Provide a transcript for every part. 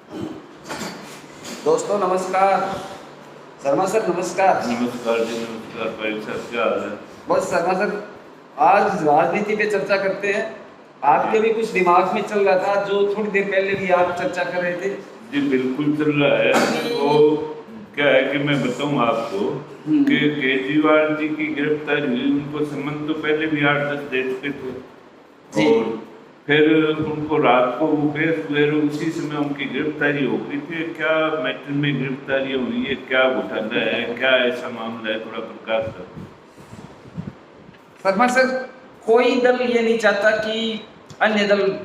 दोस्तों नमस्कार। शर्मा सर नमस्कार। नमस्कार जी, नमस्कार भाई साहब, क्या हाल है? बस शर्मा सर, आज राजनीति पे चर्चा करते हैं। आपके जी भी कुछ दिमाग में चल रहा था जो थोड़ी देर पहले भी आप चर्चा कर रहे थे जी, बिल्कुल चल रहा है। वो कि क्या है कि मैं बताऊं आपको कि केजरीवाल जी की गिरफ्तारी हुई, उनको समन तो पहले भी 8-10 दे चुके थे। जी और फिर उनको रात को वो बेस हुए, उसी समय उनकी गिरफ्तारी हो गई थी। क्या मैटर में गिरफ्तारी हुई है, क्या घोटाला है, क्या ऐसा मामला है, थोड़ा प्रकाश कर। शर्मा सर, कोई दल ये नहीं चाहता कि अन्य दल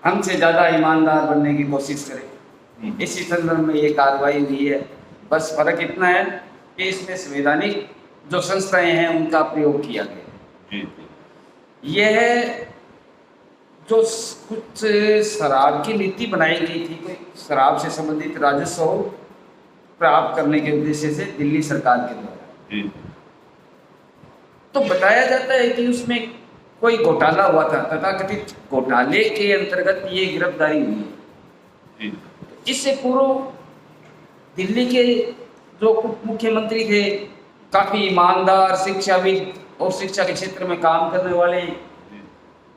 हमसे ज्यादा ईमानदार बनने की कोशिश करे। इसी संदर्भ में ये कार्रवाई हुई है। बस फर्क इतना है कि इसमें संवैधानिक जो संस्थाएं हैं उनका प्रयोग किया गया। जी जी यह जो कुछ शराब की नीति बनाई गई थी, कोई शराब से संबंधित राजस्व प्राप्त करने के उद्देश्य से दिल्ली सरकार के द्वारा, जी तो बताया जाता है कि उसमें कोई घोटाला हुआ था। तथाकथित घोटाले के अंतर्गत ये गिरफ्तारी हुई है। जी इससे पूर्व दिल्ली के जो उप मुख्यमंत्री थे, काफी ईमानदार शिक्षाविद और शिक्षा के क्षेत्र में काम करने वाले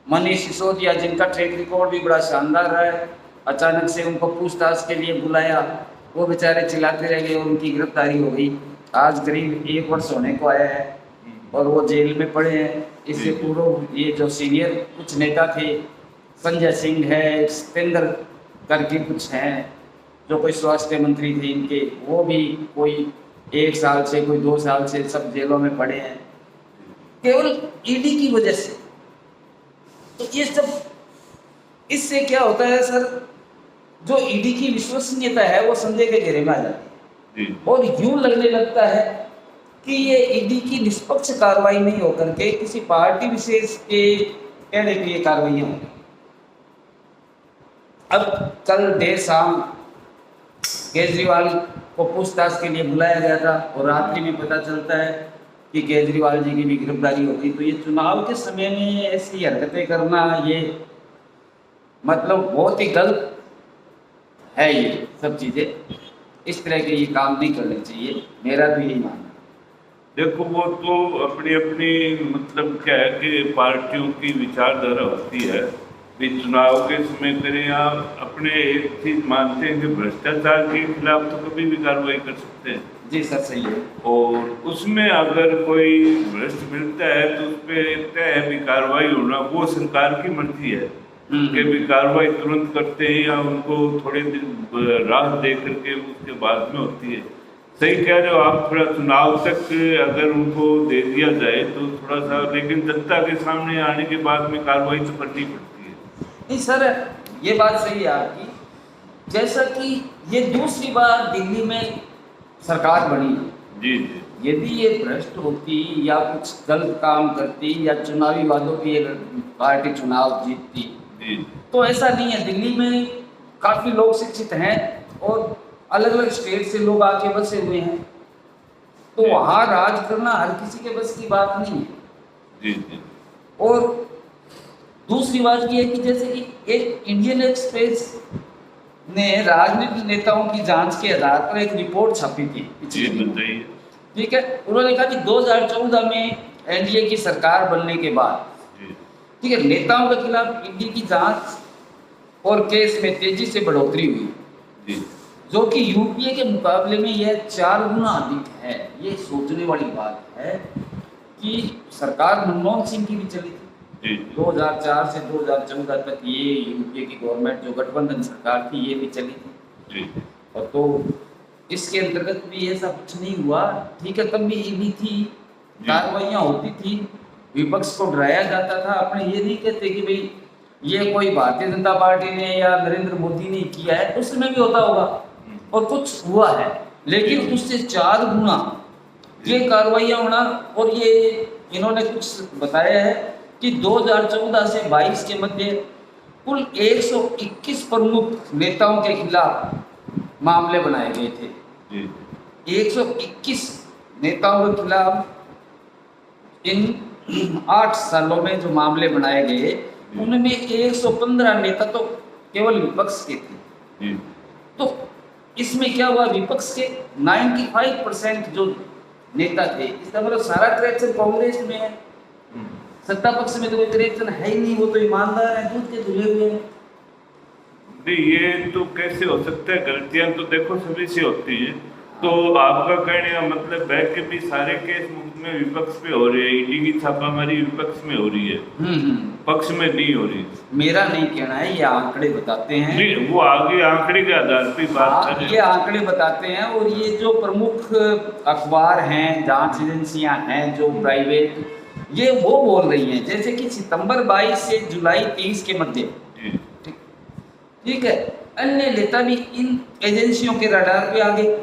मनीष सिसोदिया, जिनका ट्रैक रिकॉर्ड भी बड़ा शानदार रहा है, अचानक से उनको पूछताछ के लिए बुलाया। वो बेचारे चिल्लाते रह गए और उनकी गिरफ्तारी हो गई। आज करीब 1 वर्ष होने को आया है और वो जेल में पड़े हैं। इससे पूर्व ये जो सीनियर कुछ नेता थे, संजय सिंह है, सत्येंद्र करके कुछ हैं जो कोई स्वास्थ्य मंत्री थे इनके, वो भी कोई 1 साल से, कोई 2 साल से सब जेलों में पड़े हैं केवल ईडी की वजह से। तो ये सब, इससे क्या होता है सर, जो ईडी की विश्वसनीयता है वो संदेह के घेरे में आ जाती है और यूं लगने लगता है कि ये ईडी की निष्पक्ष कार्रवाई नहीं होकर के किसी पार्टी विशेष के कहने की ये कार्रवाइयां होंगी। अब कल देर शाम केजरीवाल को पूछताछ के लिए बुलाया गया था और रात्रि में पता चलता है कि केजरीवाल जी की भी गिरफ्तारी हो गई। तो ये चुनाव के समय में ऐसी हरकतें करना, ये मतलब बहुत ही गलत है। ये सब चीजें, इस तरह के ये काम नहीं करने चाहिए, मेरा तो यही मानना है। देखो, वो तो अपनी अपनी मतलब क्या है कि पार्टियों की विचारधारा होती है कि चुनाव के समय करें। आप अपने एक चीज मानते हैं कि भ्रष्टाचार के खिलाफ तो कभी भी कार्रवाई कर सकते हैं। जी सर, सही है। और उसमें अगर कोई भ्रष्ट मिलता है तो उस पर तय है भी कार्रवाई होना, वो सरकार की मर्जी है कि भी कार्रवाई तुरंत करते हैं या उनको थोड़े दिन राह दे करके उसके बाद में होती है। सही कह रहे हो आप, थोड़ा चुनाव तक अगर उनको दे दिया जाए तो थोड़ा सा, लेकिन जनता के सामने आने के बाद में कार्रवाई तो करनी पड़ती है। नहीं सर, ये बात सही है आपकी। जैसा कि ये दूसरी बार दिल्ली में सरकार बनी, जी जी यदि ये भ्रष्ट होती या कुछ गलत काम करती या चुनावी वादों की ये पार्टी चुनाव जीतती, जी तो ऐसा नहीं है। दिल्ली में काफी लोग शिक्षित हैं और अलग अलग स्टेट से लोग आके बसे हुए हैं, तो जी। वहाँ राज करना हर किसी के बस की बात नहीं है। जी जी और दूसरी बात ये है कि जैसे कि एक इंडियन एक्सप्रेस ने राजनीतिक नेताओं की जांच के आधार पर एक रिपोर्ट छापी थी जी, पिछले दिनों। बताइए। ठीक है, उन्होंने कहा कि 2014 में एनडीए की सरकार बनने के बाद, जी ठीक है, नेताओं के खिलाफ ईडी की जांच और केस में तेजी से बढ़ोतरी हुई, जी जो कि यूपीए के मुकाबले में यह 4 गुना अधिक है। ये सोचने वाली बात है कि सरकार मनमोहन सिंह की भी चली थी। जी 2004 से 2014 तक ये यूपीए की गवर्नमेंट, जो गठबंधन सरकार थी, ये भी चली थी। जी और तो इसके अंतर्गत भी ऐसा कुछ नहीं हुआ। ठीक है, तब भी ईडी थी, कार्रवाइयाँ होती थी, विपक्ष को डराया जाता था। अपने ये नहीं कहते कि भाई ये कोई भारतीय जनता पार्टी ने या नरेंद्र मोदी ने किया है, उस समय भी होता होगा और कुछ हुआ है, लेकिन उससे 4 गुना ये कार्रवाइयाँ होना। और ये इन्होंने कुछ बताया है कि 2014 से 22 के मध्य कुल 121 प्रमुख नेताओं के खिलाफ मामले बनाए गए थे। जी 121 नेताओं के खिलाफ इन 8 सालों में जो मामले बनाए गए, उनमें 115 नेता तो केवल विपक्ष के थे। जी तो इसमें क्या हुआ, विपक्ष के 95% जो नेता थे, इसका मतलब सारा करप्शन कांग्रेस में है। सत्ता पक्ष में तो कोई करप्शन है ही नहीं, वो तो ईमानदार है, दूध के धुले हुए हैं। नहीं, ये तो कैसे हो सकता है? गलतियां तो देखो सभी से होती है। तो आपका कहने का मतलब है कि भी सारे केस मुल्क में विपक्ष पे हो रहे हैं, ईडी की छापामारी विपक्ष में हो रही है, पक्ष में नहीं हो रही? मेरा नहीं कहना है, ये आंकड़े बताते हैं। नहीं, वो आगे आंकड़े के आधार पे बात कर रहे हैं। ये आंकड़े बताते हैं, और ये जो प्रमुख अखबार हैं, जांच एजेंसियां हैं जो प्राइवेट, ये वो बोल रही हैं। जैसे कि सितंबर 22 से जुलाई 23 के मध्य, ठीक है, अन्य नेता भी इन एजेंसियों के रडार पे आ गए।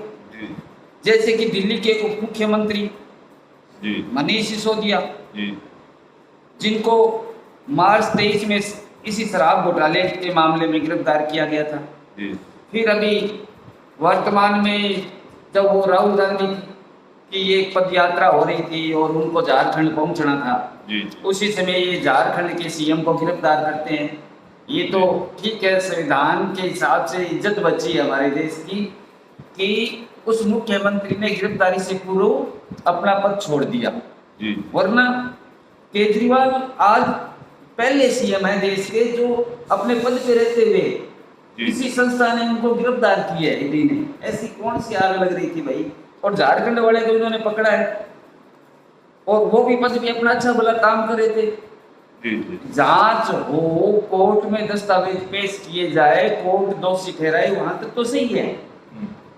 जैसे कि दिल्ली के उप मुख्यमंत्री मनीष सिसोदिया, जिनको मार्च 23 में इसी शराब घोटाले के मामले में गिरफ्तार किया गया था। फिर अभी वर्तमान में जब वो राहुल गांधी की एक पद यात्रा हो रही थी और उनको झारखंड पहुंचना था, उसी समय ये झारखंड के सीएम को गिरफ्तार करते हैं। ये तो ठीक है, संविधान के हिसाब से इज्जत बची है हमारे देश की कि उस मुख्यमंत्री ने गिरफ्तारी से पूर्व अपना पद छोड़ दिया। वरना केजरीवाल आज पहले सीएम है देश के जो अपने पद पे रहते हुए किसी संस्था ने उनको गिरफ्तार किया है, ईडी ने। ऐसी कौन सी आग लग रही थी भाई? और झारखंड वाले को उन्होंने पकड़ा है, और वो भी पद पे अपना अच्छा भला काम कर रहे थे। जांच हो, कोर्ट में दस्तावेज पेश किए जाए, कोर्ट दोषी ठहराए, वहां तक तो सही है,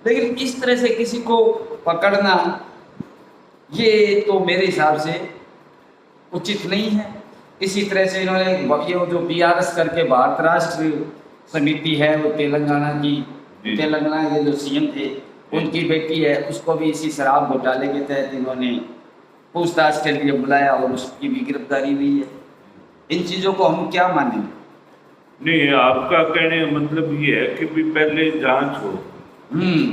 लेकिन इस तरह से किसी को पकड़ना, ये तो मेरे हिसाब से उचित नहीं है। इसी तरह से इन्होंने ये जो बीआरएस करके भारत राष्ट्र समिति है, वो तेलंगाना की, तेलंगाना के जो सीएम थे उनकी बेटी है, उसको भी इसी शराब घोटाले के तहत इन्होंने पूछताछ के लिए बुलाया और उसकी भी गिरफ्तारी हुई है। इन चीज़ों को हम क्या मानें? नहीं, आपका कहने का मतलब ये है कि भी पहले जांच हो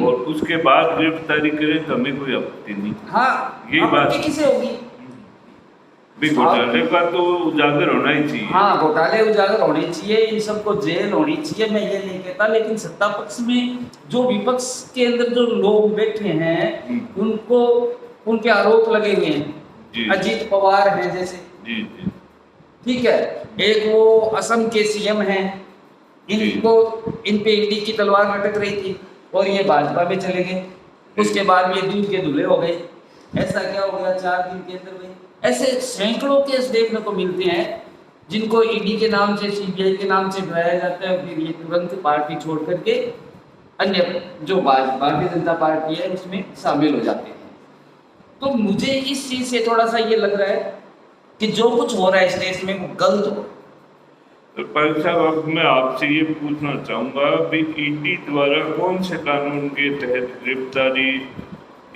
और उसके बाद गिरफ्तारी करें तो हमें कोई आपत्ति नहीं। हाँ, यही बात किसे होगी? घोटाले का तो उजागर होना ही चाहिए। हाँ, घोटाले उजागर होने चाहिए, इन सबको जेल होनी चाहिए, मैं ये नहीं कहता। लेकिन सत्ता पक्ष में जो विपक्ष के अंदर जो लोग बैठे हैं, उनको उन पे आरोप लगे हुए हैं। अजीत पवार हैं जैसे, ठीक है, एक वो असम के सीएम हैं, इनको इन पे ईडी की तलवार लटक रही थी और ये भाजपा में चले गए। उसके बाद ये दूध के धुले हो गए। ऐसा क्या हो गया 4 दिन के अंदर में? ऐसे सैकड़ों केस देखने को मिलते हैं जिनको ईडी के नाम से, सीबीआई के नाम से डराया जाता है, फिर ये तुरंत पार्टी छोड़ करके अन्य जो भारतीय जनता पार्टी है उसमें शामिल हो जाते हैं। तो मुझे इस चीज से थोड़ा सा ये लग रहा है कि जो कुछ हो रहा है इस देश में वो गलत हो। पाल साहब, अब मैं आपसे ये पूछना चाहूँगा भी ईडी द्वारा कौन से कानून के तहत गिरफ्तारी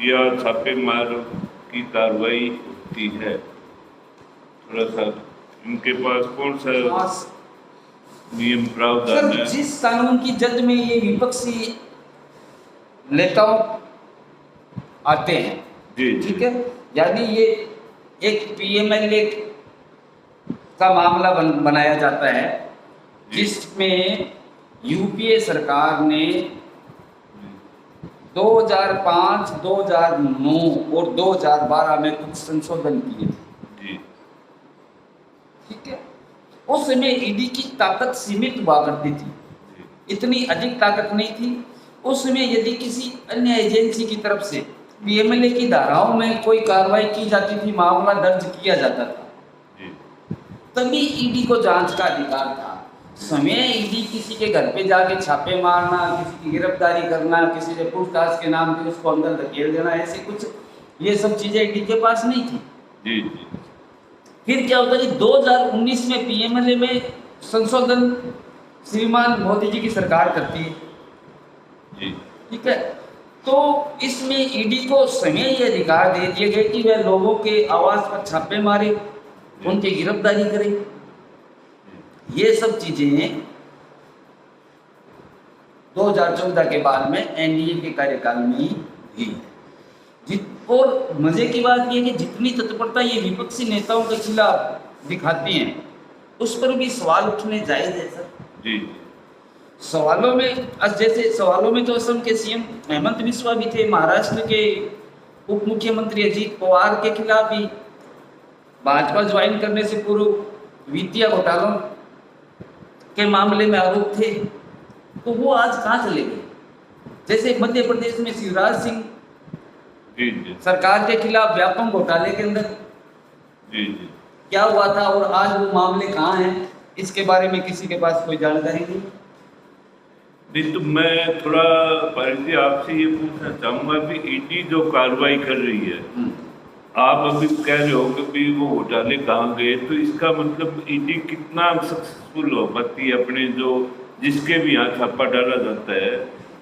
या छापेमार की कार्रवाई होती है? थोड़ा सा इनके पास कौन सा नियम प्रावधान है? जिस कानून की जद में ये विपक्षी नेताओं आते हैं, ठीक है, यानी ये एक पीएमएलए का मामला बनाया जाता है जिसमें यूपीए सरकार ने 2005, 2009 और 2012 में कुछ संशोधन किए थे, ठीक है। उस समय ईडी की ताकत सीमित हुआ करती थी, इतनी अधिक ताकत नहीं थी। उस समय यदि किसी अन्य एजेंसी की तरफ से पीएमएलए की धाराओं में कोई कार्रवाई की जाती थी, मामला दर्ज किया जाता था, तभी ईडी को जांच का अधिकार था। समय ईडी किसी के घर पे जाके छापे मारना, किसी की गिरफ्तारी करना, किसी से पूछताछ के नाम पे उसको अंदर धकेल देना, ऐसे कुछ ये सब चीजें ईडी के पास नहीं थी। फिर क्या होता है कि 2019 में पीएमएलए में संशोधन श्रीमान मोदी जी की सरकार करती है, ठीक है। तो इसमें ईडी को समय ये अधिकार दे दिए गए कि वह लोगों के आवास पर छापे मारे, उनकी गिरफ्तारी करें। ये सब चीजें 2014 के बाद में एनडीए के कार्यकाल में ही हुई। और मजे की बात यह कि जितनी तत्परता ये विपक्षी नेताओं के खिलाफ दिखाती हैं, उस पर भी सवाल उठने जायज है सर। सवालों में जैसे सवालों में तो असम के सीएम हेमंत बिस्वा भी थे, महाराष्ट्र के उप मुख्यमंत्री अजीत पवार के खिलाफ भी भाजपा ज्वाइन करने से पूर्व वित्तीय घोटालों के मामले में आरोप थे। तो वो आज कहाँ चले गए? जैसे मध्य प्रदेश में शिवराज सिंह जी जी सरकार के खिलाफ व्यापक घोटाले के अंदर जी जी क्या हुआ था और आज वो मामले कहाँ हैं, इसके बारे में किसी के पास कोई जानकारी नहीं। नहीं, तो मैं थोड़ा पारित जी आपसे ये पूछना चाहूंगा कि ईडी जो कार्रवाई कर रही है, आप अभी कह रहे हो कि भी वो घोटाले कहाँ गए, तो इसका मतलब ईडी कितना सक्सेसफुल हो पाती है अपने जो जिसके भी यहाँ छापा डाला जाता है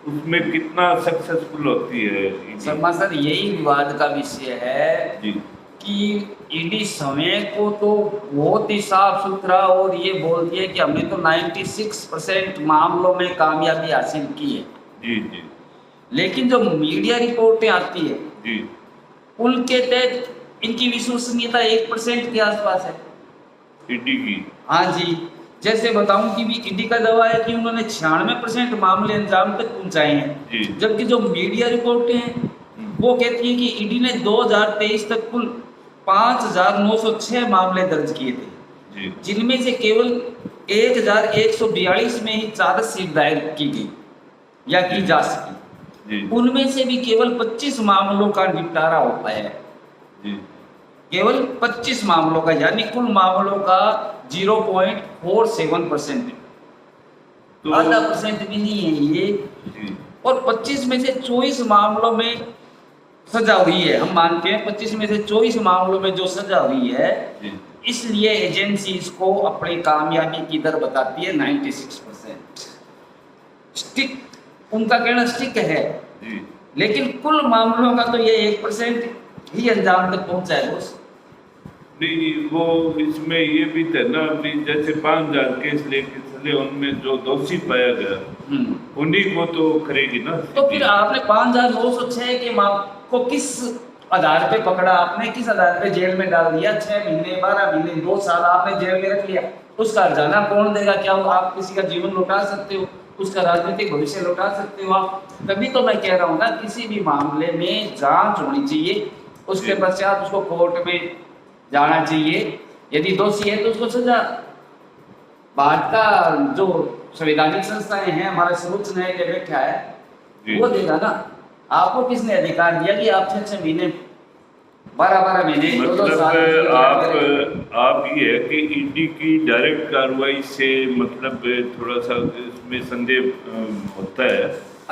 उसमें कितना सक्सेसफुल होती है ED? शर्मा सर, यही विवाद का विषय है जी कि ईडी समय को तो बहुत ही साफ सुथरा और ये बोलती है कि हमने तो 96% मामलों में कामयाबी हासिल की है, जी जी लेकिन जो मीडिया रिपोर्टें आती है जी उनके तहत इनकी विश्वसनीयता 1% के आसपास है ईडी की। हाँ जी, जैसे बताऊं कि भी ईडी का दावा है कि उन्होंने 96% मामले अंजाम तक पहुंचाए हैं, जबकि जो मीडिया रिपोर्टें हैं वो कहती है कि ईडी ने 2023 तक कुल 5,906 मामले दर्ज किए थे, जिनमें से केवल 1,142 में ही चार्जशीट दायर की गई या की जा सकी। उनमें से भी केवल 25 मामलों का निपटारा हो पाया है, केवल 25 मामलों का, यानी कुल मामलों का 0.47%, तो आधा % भी नहीं है ये। और 25 में से 24 मामलों में सजा हुई है, हम मानते हैं 25 में से 24 मामलों में जो सजा हुई है, इसलिए एजेंसी इसको अपनी कामयाबी की दर बताती है 96%। स्टिक, उनका कहना स्टिक है, लेकिन कुल मामलों का तो ये 1% ही अंजाम तक पहुंचा है बॉस। नहीं, वो इसमें ये भी था ना, अभी जैसे 5,000 केस लेके चले, उनमें जो दोषी पाया गया उन्हीं को तो करेगी ना। तो फिर आपने 5,906 के को किस आधार पे पकड़ा, आपने किस आधार पे जेल में डाल दिया? 6 महीने, 12 महीने, 2 साल आपने जेल में रख लिया, उसका हर्जाना कौन देगा? क्या आप किसी का जीवन लौटा सकते हो? उसका राजनीतिक भविष्य लौटा सकते हो आप? तभी तो मैं कह रहा हूँ ना, किसी भी मामले में जांच होनी चाहिए, उसके पश्चात उसको कोर्ट में जाना चाहिए, यदि दोषी है तो उसको सजा। भारत का जो संवैधानिक संस्थाएं हैं, हमारा सर्वोच्च न्यायालय बैठा है, वो देगा ना। आपको किसने अधिकार दिया कि आप 6 महीने, 12 महीने, 2 साल? आप ये है कि ईडी की डायरेक्ट कार्रवाई से मतलब थोड़ा सा इसमें संदेह होता है।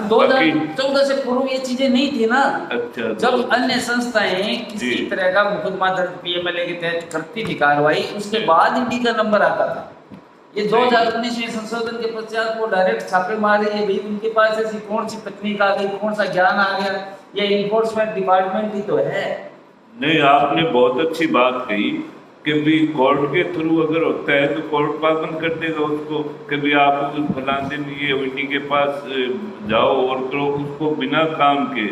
2014 से पूर्व ये चीजें नहीं थी ना। अच्छा, जब अन्य संस्थाएं किसी तरह का मुकदमा दर्ज पीएमएलए के तहत करती थी कार्रवाई, उसके बाद ईडी का नंबर आता था। ये 2019 में संशोधन के पश्चात वो डायरेक्ट छापे मार रही है। भाई, उनके पास ऐसी कौन सी तकनीक आ गई, कौन सा ज्ञान आ गया? ये इन्फोर्समेंट डिपार्टमेंट ही तो है। नहीं, आपने बहुत अच्छी बात कही कि भी कोर्ट के थ्रू अगर होता है तो कोर्ट पाबंद कर देगा उसको, कभी आप फलां दिन ये ईडी के पास जाओ और करो, उसको बिना काम के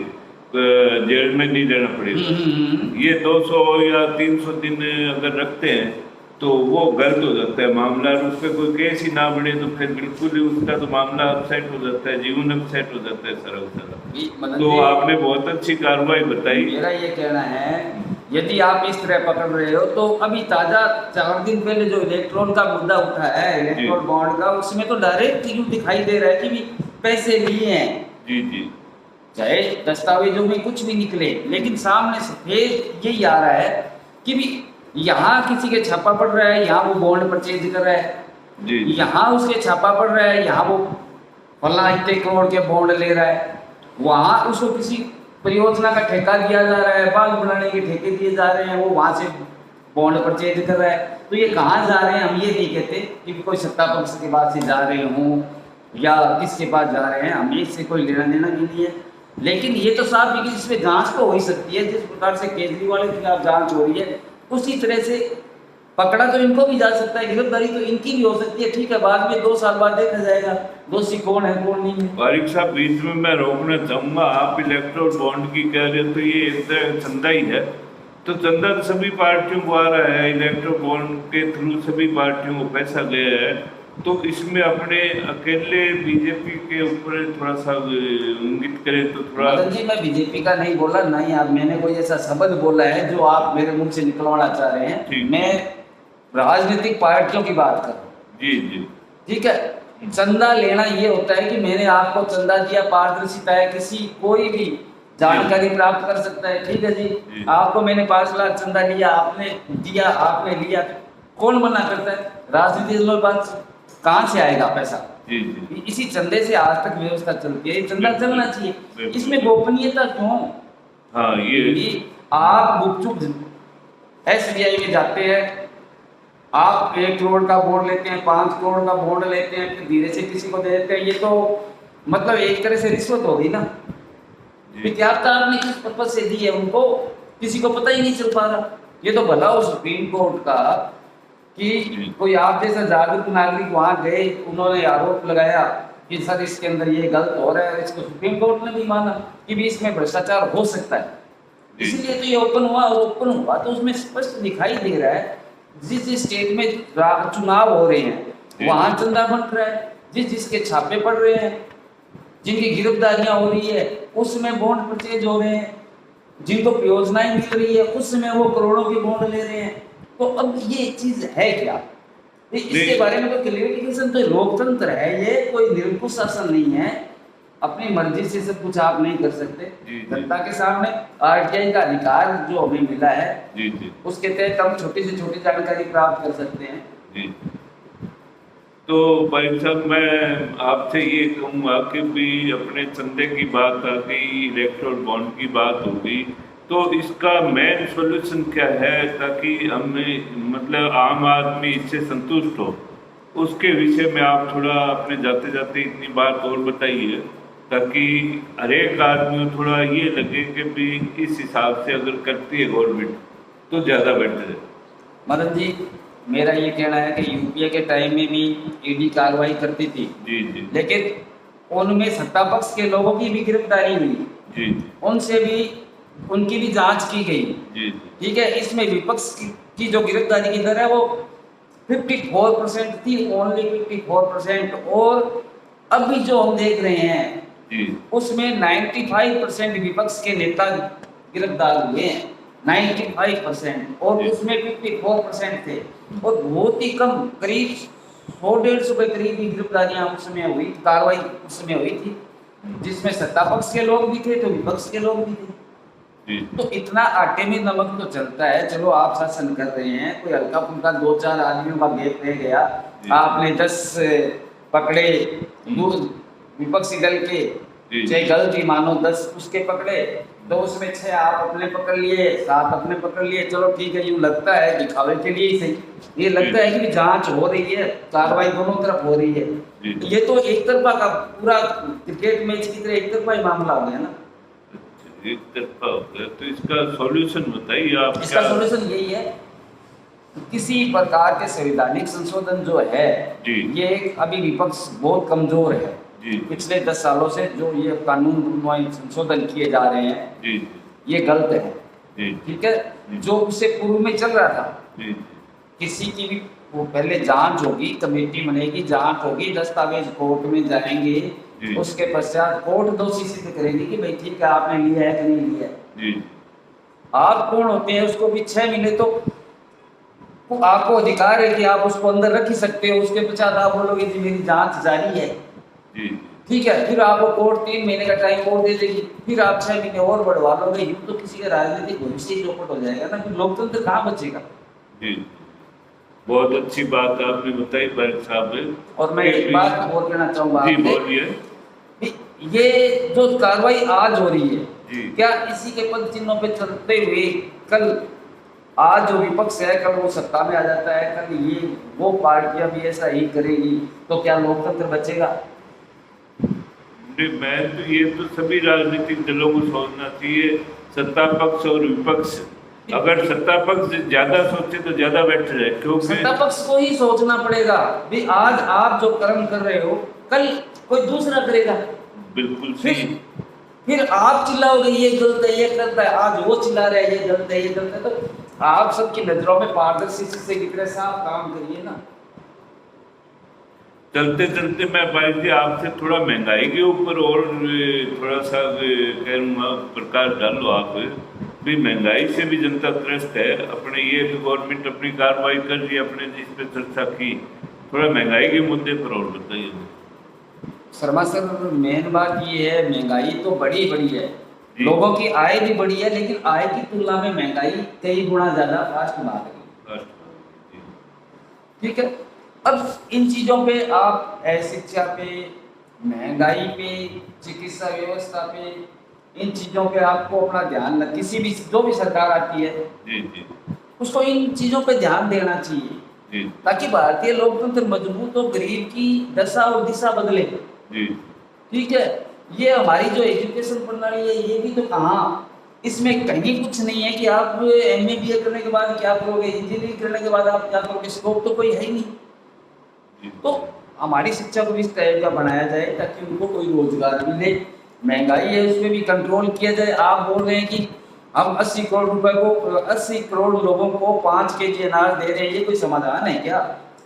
जेल में नहीं रहना पड़ेगा। ये 200 या 300 दिन अगर रखते हैं तो वो गलत हो जाता है मामला, और उस पर कोई केस ही ना बढ़े तो फिर बिल्कुल ही उसका तो मामला अपसेट हो जाता है, जीवन अपसेट हो जाता है सारा। तो आपने बहुत अच्छी कार्रवाई बताई। मेरा ये कहना है, यदि आप इस तरह पकड़ रहे हो तो अभी ताजा 4 दिन पहले जो इलेक्ट्रॉन का मुद्दा उठा है, इलेक्ट्रॉन बॉन्ड का, उसमें तो डायरेक्ट यूं दिखाई दे रहा है कि भी पैसे लिए हैं। जी, चाहे दस्तावेजों में कुछ भी निकले, लेकिन सामने सफेद यही आ रहा है कि भी यहाँ किसी के छापा पड़ रहा है, यहाँ वो बॉन्ड परचेज कर रहा है, यहाँ उसके छापा पड़ रहा है, यहाँ वो फला इतने करोड़ के बॉन्ड ले रहा है, वहाँ उसको किसी परियोजना का ठेका दिया जा रहा है, बांध बनाने के ठेके दिए जा रहे हैं, वो वहाँ से बॉन्ड परचेज कर रहा है। तो ये कहाँ जा रहे हैं हम ये नहीं कहते कि कोई सत्ता पक्ष के पास से जा रहे हों या किसके पास जा रहे हैं, हमें इससे कोई लेना देना भी नहीं है। लेकिन ये तो साफ है कि इसमें जांच तो हो ही सकती है। जिस प्रकार से केजरीवाल के खिलाफ जांच हो रही है, उसी तरह से पकड़ा तो इनको भी जा सकता है, गिरफ्तारी तो इनकी भी हो सकती है। ठीक है, बाद में 2 साल बाद देखा जाएगा दोषी कौन है कौन नहीं है। वारिक साहब, बीच में मैं रोकना चाहूँगा, आप इलेक्ट्रोल बॉन्ड की कह रहे हैं तो ये एक तरह चंदा ही है, तो चंदा सभी पार्टियों को आ रहा है, इलेक्ट्रोल बॉन्ड के थ्रू सभी पार्टियों को पैसा गया है, तो इसमें अपने अकेले बीजेपी के ऊपर थोड़ा सा इंगित करें तो थोड़ा। मदन जी, मैं बीजेपी का नहीं बोला, ना ही आप मैंने कोई ऐसा शब्द बोला है जो आप मेरे मुंह से निकलवाना चाह रहे हैं। ठीक। मैं राजनीतिक पार्टियों की बात कर रहा हूँ। जी जी। ठीक है, चंदा लेना ये होता है कि मैंने आपको चंदा दिया, पारदर्शिता है, किसी कोई भी जानकारी प्राप्त कर सकता है। ठीक है जी, आपको मैंने 5 लाख चंदा लिया, आपने दिया, आपने लिया, कौन मना करता है? राजनीति में बात कहाँ से आएगा पैसा? जी जी। इसी चंदे से आज तक व्यवस्था चलती है, चंदा बिल्कुल, चलना चाहिए। बिल्कुल। इसमें गोपनीयता क्यों? हाँ ये कि आप गुपचुप एसबीआई में जाते हैं, आप 1 करोड़ का बॉन्ड लेते हैं, 5 करोड़ का बॉन्ड लेते हैं, फिर धीरे से किसी को दे देते हैं। ये तो मतलब एक तरह से रिश्वत हो गई ना। जी। विज्ञापन आपने किस पर्पज से दी है उनको, किसी को पता ही नहीं चल पा रहा। ये तो भला हो सुप्रीम कोर्ट का कि कोई आप जैसा जागरूक नागरिक वहां गए, उन्होंने आरोप लगाया कि सर इसके अंदर ये गलत हो रहा है, इसको सुप्रीम कोर्ट ने भी माना कि भी इसमें भ्रष्टाचार हो सकता है। इसलिए तो ये ओपन हुआ, और ओपन हुआ तो उसमें स्पष्ट दिखाई दे रहा है जिस जिस स्टेट में चुनाव हो रहे हैं वहां चंदा बन रहा है, जिस जिसके छापे पड़ रहे हैं, जिनकी गिरफ्तारियां हो रही है उसमें बॉन्ड परचेज हो रहे हैं, जिनको योजनाएं मिल रही है उसमें वो करोड़ों की बॉन्ड ले रहे हैं। तो अब ये चीज है क्या? इसके बारे में तो क्लियरिफिकेशन, तो लोकतंत्र है, ये कोई निरंकुश शासन नहीं है। अपनी मर्जी से सब कुछ आप नहीं कर सकते। जनता के सामने आरटीआई का अधिकार जो हमें मिला है जी जी। उसके तहत हम छोटी से छोटी जानकारी प्राप्त कर सकते हैं। जी। तो भाई साहब, मैं आपसे ये कहूँगा कि भी अपने चंदे की बात आ गई, इलेक्टोरल बॉन्ड की बात हो गई, तो इसका मेन सॉल्यूशन क्या है ताकि हमें मतलब आम आदमी इससे संतुष्ट हो? उसके विषय में आप थोड़ा अपने जाते जाते इतनी बात और बताइए ताकि हर एक आदमी को थोड़ा ये लगे कि भी इस हिसाब से अगर करती है गवर्नमेंट तो ज़्यादा बेटर है। मदन जी, मेरा ये कहना है कि यूपीए के टाइम में भी ईडी कार्रवाई करती थी। जी जी। लेकिन उनमें सत्ता पक्ष के लोगों की भी गिरफ्तारी हुई। जी जी। उनसे भी उनकी भी जांच की गई। जी। ठीक है, इसमें विपक्ष की जो गिरफ्तारी की दर है वो 54% थी, ओनली 54%। और अभी जो हम देख रहे हैं उसमें 95% विपक्ष के नेता गिरफ्तार हुए हैं, 95%, और उसमें 54% थे। और बहुत ही कम, करीब 100-150 के करीब ही गिरफ्तारियां उस समय हुई, कार्रवाई उस समय हुई थी, जिसमें सत्ता पक्ष के लोग भी थे तो विपक्ष के लोग भी थे। तो इतना आटे में नमक तो चलता है। चलो आप शासन कर रहे हैं, कोई हल्का फुल्का 2-4 आदमियों का गैप रह गया, आपने 10 पकड़े विपक्षी दल के, चाहे गलत ही मानो 10 उसके पकड़े, तो उसमें 6 आप अपने पकड़ लिए, 7 अपने पकड़ लिए। चलो ठीक है, यूँ लगता है दिखावे के लिए ही सही, ये लगता है कि जांच हो रही है, कार्रवाई दोनों तरफ हो रही है। ये तो एक तरफा का पूरा क्रिकेट मैच की तरह एक तरफा ही मामला हो गया ना। एक तरफा हो गया, तो इसका सॉल्यूशन बताइए आप। इसका सॉल्यूशन यही है, किसी प्रकार के संवैधानिक संशोधन जो है ये एक, अभी विपक्ष बहुत कमजोर है। पिछले 10 सालों से जो ये कानून संशोधन किए जा रहे हैं ये गलत है। ठीक है, जो उससे पूर्व में चल रहा था, किसी की भी वो पहले जांच होगी, कमेटी बनेगी, जांच होगी, दस्तावेज कोर्ट में जाएंगे, उसके पश्चात कोर्ट दोषी सिद्ध करेगी कि भाई ठीक है आपने लिया है कि नहीं लिया है। आप कौन होते हैं उसको भी 6 महीने तो आपको अधिकार है कि आप उसको अंदर रख ही सकते हो। उसके पश्चात आप बोलोगे जी मेरी जांच जारी है, ठीक है, फिर आपको कोर्ट 3 महीने का टाइम और दे देगी, फिर आप 6 महीने और बढ़वा लोगे। यूँ तो किसी का राजनीतिक भविष्य ही चौपट हो जाएगा ना, फिर लोकतंत्र कहाँ बचेगा। बहुत अच्छी बात आपने बताई भाई साहब। और मैं एक बात और कहना चाहूँगा, बोलिए। ये जो कार्रवाई आज हो रही है, क्या इसी के पद चिन्हों पे चलते हुए कल आज जो विपक्ष है कल वो सत्ता में आ जाता है, कल ये वो पार्टियां भी ऐसा ही करेगी, तो क्या लोकतंत्र बचेगा? मैं तो ये तो सभी राजनीतिक दलों को सोचना चाहिए, सत्ता पक्ष और विपक्ष। अगर सत्ता पक्ष ज्यादा सोचे तो ज्यादा बेटर है, क्योंकि सत्ता पक्ष को ही सोचना पड़ेगा भी आज आप जो कर्म कर रहे हो कल कोई दूसरा करेगा। बिल्कुल सही। फिर आप चिल्लाओगे ये गलत है, ये गलत है, आज वो चिल्ला रहे हैं ये गलत है, ये गलत है। तो आप सबकी नजरों में पारदर्शी से कितने साफ काम करिए ना। चलते चलते मैं भाई जी आपसे थोड़ा महंगाई के ऊपर और थोड़ा सा कहूँगा प्रकाश डालो आप भी। महंगाई से भी जनता त्रस्त है अपने, ये तो गवर्नमेंट अपनी कार्रवाई कर रही है, अपने जिस पे चर्चा की, थोड़ा महंगाई के मुद्दे पर और बताइए। शर्मा सर, मेन बात ये है, महंगाई तो बड़ी बड़ी है, जी। लोगों की आय भी बढ़ी है, लेकिन आय की तुलना में महंगाई कई गुना ज्यादा फास्ट भाग रही है। ठीक है, अब इन चीजों पे आप शिक्षा पे, महंगाई पे, चिकित्सा व्यवस्था पे, इन चीजों पे आपको अपना ध्यान, किसी भी जो भी सरकार आती है जी जी उसको इन चीजों पे ध्यान देना चाहिए, जी ताकि भारतीय लोकतंत्र मजबूत हो, गरीब की दशा और दिशा बदले। जी ठीक है, ये हमारी जो एजुकेशन प्रणाली है, ये भी तो कहाँ, इसमें कहीं कुछ नहीं है कि आप MA BA करने के बाद क्या करोगे, इंजीनियरिंग करने के बाद आप क्या करोगे, स्कोप तो कोई है ही नहीं। तो हमारी शिक्षा को इस टाइप का बनाया जाए ताकि उनको कोई रोजगार मिले, महंगाई है उसमें भी कंट्रोल किया जाए। आप बोल रहे हैं कि हम 80 करोड़ रुपए को, 80 करोड़ लोगों को 5 kg अनाज दे रहे हैं, ये कोई समाधान है क्या?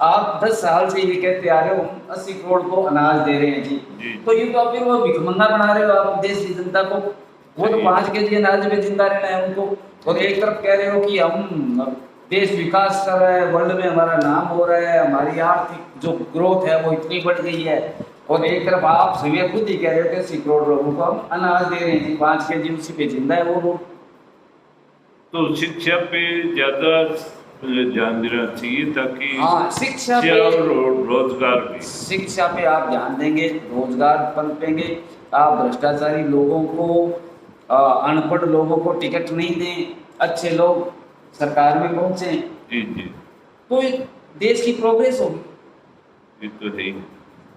आप 10 साल से ये कहते आ रहे हो हम 80 करोड़ को अनाज दे रहे हैं जी। तो ये तो आप फिर वो भिखमंगा बना रहे हो आप देश की जनता को। वो तो 5 kg अनाज में जिंदा रहना है उनको, और एक तरफ कह रहे हो कि हम देश विकास कर रहा है, वर्ल्ड में हमारा नाम हो रहा है, हमारी आर्थिक जो ग्रोथ है वो इतनी बढ़ गई है, और एक तरफ आप सभी खुद ही कह रहे हो कि 80 करोड़ लोगों को हम अनाज दे रहे हैं जी, 5 kg उसी पे जिंदा है वो लोग। तो शिक्षा पे ज्यादा ध्यान देना चाहिए ताकि हाँ, शिक्षा पे और रोजगार भी। शिक्षा पे आप ध्यान देंगे, रोजगार पनपेंगे। आप भ्रष्टाचारी लोगों को, अनपढ़ लोगों को टिकट नहीं दें, अच्छे लोग सरकार में पहुंचे, जी जी, तो देश की प्रोग्रेस होगी। ये तो है ही।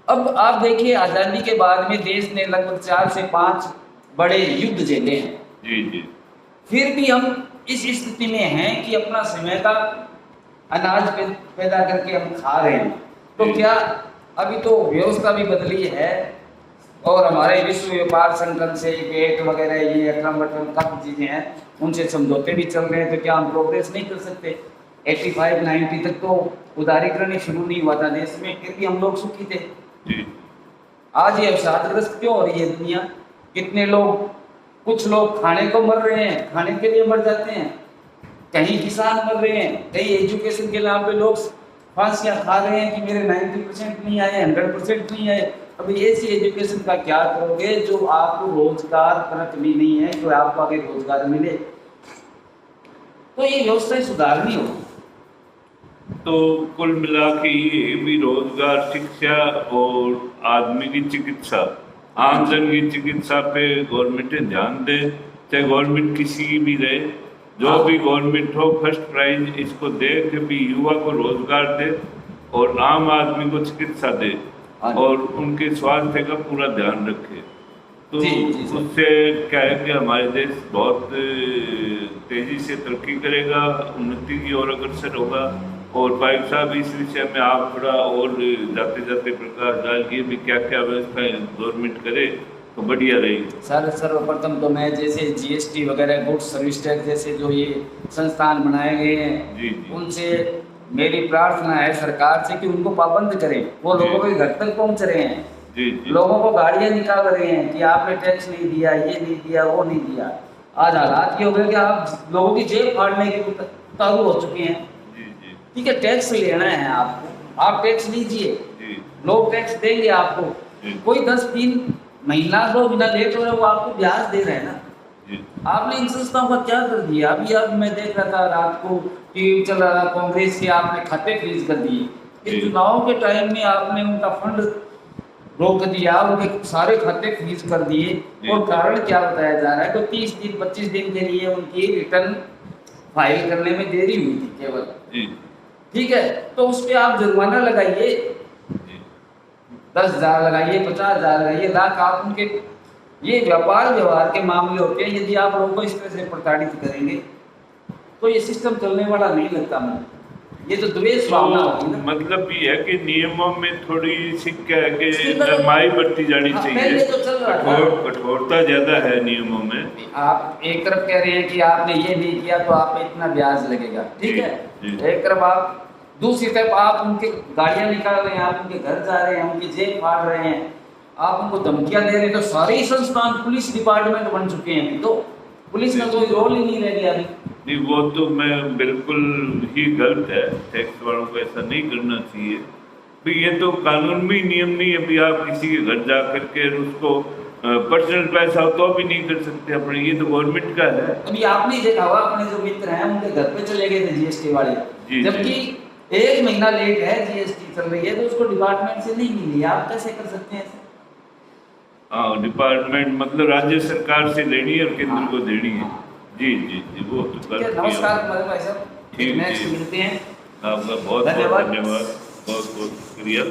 अब आप देखिए, आजादी के बाद में देश ने लगभग 4 से 5 बड़े युद्ध झेले हैं, जी जी, फिर भी हम इस स्थिति में हैं कि अपना समय का अनाज पैदा करके हम खा रहे हैं। तो क्या अभी तो व्यवस्था भी बदली है, और हमारे विश्व व्यापार संगठन से गेट वगैरह ये अक्रम काफी चीजें हैं, उनसे समझौते भी चल रहे हैं, तो क्या हम प्रोग्रेस नहीं कर सकते? 85-90 तक तो उदारीकरण ही शुरू नहीं हुआ था देश में, फिर भी हम लोग सुखी थे। जी। आज ये अवसादग्रस्त क्यों हो रही है दुनिया? कितने लोग, कुछ लोग खाने को मर रहे हैं, खाने के लिए मर जाते हैं, कहीं किसान मर रहे हैं, कहीं एजुकेशन के नाम पे लोग फांसियां खा रहे हैं कि मेरे 90% नहीं आए, 100% नहीं आए। अभी ऐसी एजुकेशन का क्या करोगे जो आपको रोजगार परक भी नहीं है, तो आपको आगे रोजगार मिले? तो ये व्यवस्था सुधारनी होगी। तो कुल मिला के ये भी रोजगार, शिक्षा और आदमी की चिकित्सा, आम जन की चिकित्सा पे गवर्नमेंट ध्यान दे, चाहे गवर्नमेंट किसी की भी रहे, जो भी गवर्नमेंट हो, फर्स्ट प्राइज इसको दे कि भी युवा को रोजगार दे और आम आदमी को चिकित्सा दे और उनके स्वास्थ्य का पूरा ध्यान रखे। तो उससे क्या है कि हमारे देश बहुत तेजी से तरक्की करेगा, उन्नति की ओर अग्रसर होगा। और भाई साहब, इस विषय में आप थोड़ा और जाते जाते प्रकाश डालिए भी क्या क्या व्यवस्थाएं गवर्नमेंट करे तो बढ़िया रहेगी। सर, सर्वप्रथम तो मैं जैसे GST वगैरह, गुड्स सर्विस टैक्स जैसे जो ये संस्थान बनाए गए हैं, जी, उनसे मेरी प्रार्थना है सरकार से कि उनको पाबंद करें। वो लोगों के घर तक पहुंच रहे हैं, जी, लोगों को गाड़ियां निकाल रहे हैं कि आपने टैक्स नहीं दिया, ये नहीं दिया, वो नहीं दिया। आज हालात ये हो गए कि आप लोगों की जेब फाड़ने के उतारू हो चुके हैं। ठीक है, टैक्स लेना है आपको, आप टैक्स लीजिए, लोग टैक्स देंगे आपको। कोई 10 महीना 2 महीना लेट हो रहा है, वो आपको ब्याज दे रहे हैं ना। आपने इन संस्थाओं का क्या कर दिया? अभी अब मैं देख रहा था, रात को टीवी चल रहा था, कांग्रेस के आपने खाते फ्रीज कर दिए। इस चुनाव के टाइम में आपने उनका फंड रोक दिया, उनके सारे खाते फ्रीज कर दिए, और कारण क्या बताया जा रहा है? तो 30 दिन 25 दिन के लिए उनकी रिटर्न फाइल करने में देरी हुई थी केवल। ठीक है, तो उस पर आप जुर्माना लगाइए, 10,000 लगाइए, 50,000 लगाइए, लाख। आप उनके, ये व्यापार व्यवहार के मामले होते हैं। यदि आप लोगों को इस तरह से प्रताड़ित करेंगे तो ये सिस्टम चलने वाला नहीं लगता मुझे। ये तो द्वेष भावना होगी ना। मतलब ये है कि नियमों में थोड़ी सी क्या है कि नरमाई बढ़ती जानी चाहिए। तो चल रहा कठोरता ज्यादा है नियमों में। आप एक तरफ कह रहे हैं कि आपने ये नहीं किया तो आप पे इतना ब्याज लगेगा, ठीक है। एक तरफ आप दूसरी तरफ आप उनके गाड़ियां निकाल रहे हैं, आप उनके घर जा रहे हैं, उनकी जेब फाड़ रहे हैं, आप उनको धमकियां दे रहे हैं। तो सारे ही संस्थान पुलिस डिपार्टमेंट बन चुके हैं अभी तो, पुलिस का कोई रोल ही नहीं रह गया अभी। नहीं, वो तो मैं बिल्कुल ही गलत है, टैक्स वालों को ऐसा नहीं करना चाहिए भाई। ये तो कानून में ही नियम नहीं है। अभी आप किसी के घर जा करके उसको पर्सनल पैसा हो तो भी नहीं कर सकते अपने, ये तो गवर्नमेंट का है। अभी आपने देखा होगा, अपने जो मित्र हैं उनके घर पे चले गए थे जीएसटी वाले, जी, जबकि 1 महीना लेट है जीएसटी चल रही है तो उसको डिपार्टमेंट से नहीं मिली, आप कैसे कर सकते हैं ऐसे? हाँ, डिपार्टमेंट मतलब राज्य सरकार से लेनी है और केंद्र हाँ, को देनी है। हाँ। जी जी जी, वो तो ठीक है, कर नमस्कार मदन भाई साहब, ठीक, नेक्स्ट ठीक। मिलते हैं। आपका बहुत बहुत धन्यवाद। धन्यवाद, बहुत बहुत शुक्रिया।